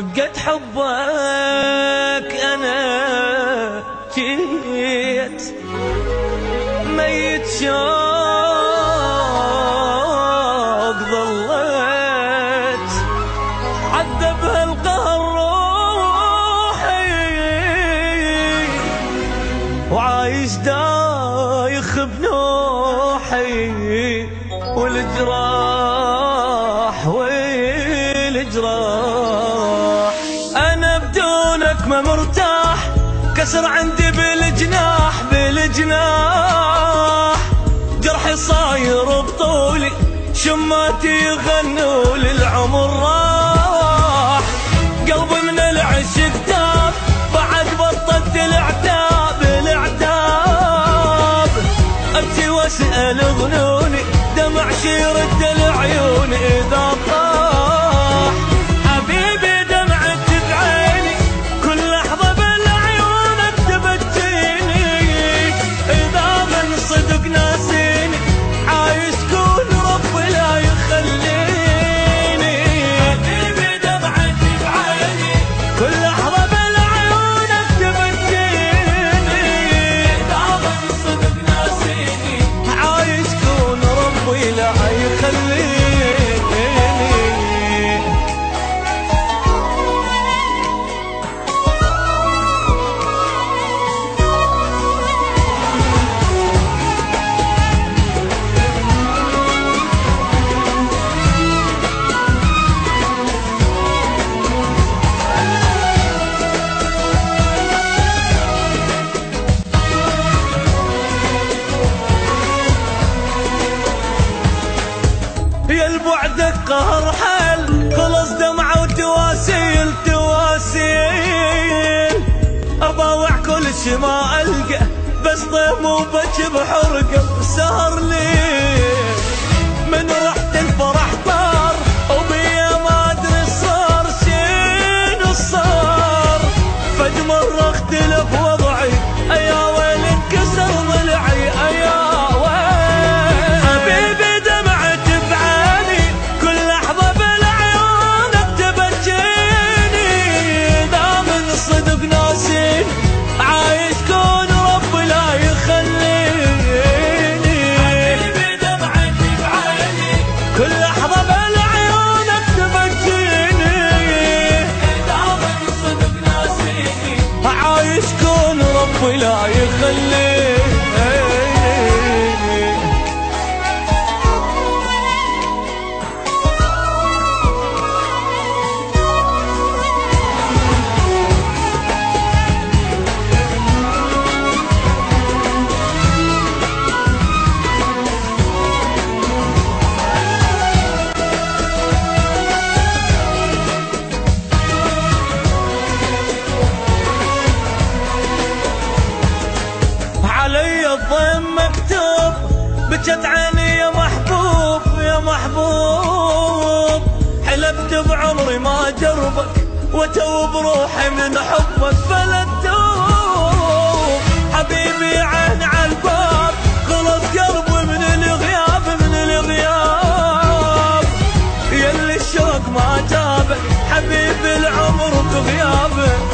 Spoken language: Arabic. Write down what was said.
بقد حبك أنا جيت ميت شوق ظليت عذبها القهر روحي وعايش دايخ بنوحي والجراح والجراح أنا بدونك ما مرتاح كسر عندي بالجناح بالجناح جرحي صاير بطولي شماتي يغنوا للعمر راح قلبي من العشق تاب بعد بطلت العتاب العتاب ابكي واسأل ظنوني دمع يرد العيون اذا طاح حبيبي دمعت بعيني كل لحظة بالعيونك تبكيني اذا من صدق ناسيني عايش كون ربي لا يخليني حبيبي دمعت بعيني كل لحظة بالعيونك تبكيني اذا من صدق ناسيني عايش كون ربي لا يخليني يا البعدك قهر حل خلص دمعة وتواسيل تواسيل أضاوع كل شي ما ألقى بس ضيم وبكي بحرقة سهر ليل من رحت الفرح طار وبيا ما أدري صار شنو صار فد مرة اختلف وضعي أيا ويل انكسر ضلعي أيا ويل حبيبي دمعت بعيني كل لحظة بالعيونك تبكيني إذا من صدق ناسين عايش كون ربي لا يخليني حبيبي دمعت بعيني كل لحظة بالعيونك تبكيني إذا من صدق ناسيني عايش كون ربي لا يخليني علي الضيم مكتوب بجت عيني يا محبوب يا محبوب حلفت بعمري ما جربك وتوب روحي من حبك فلا تتوب حبيبي عين على الباب خلص قلبي من الغياب من الغياب يلي الشوق ما جابك حبيبي العمر بغيابك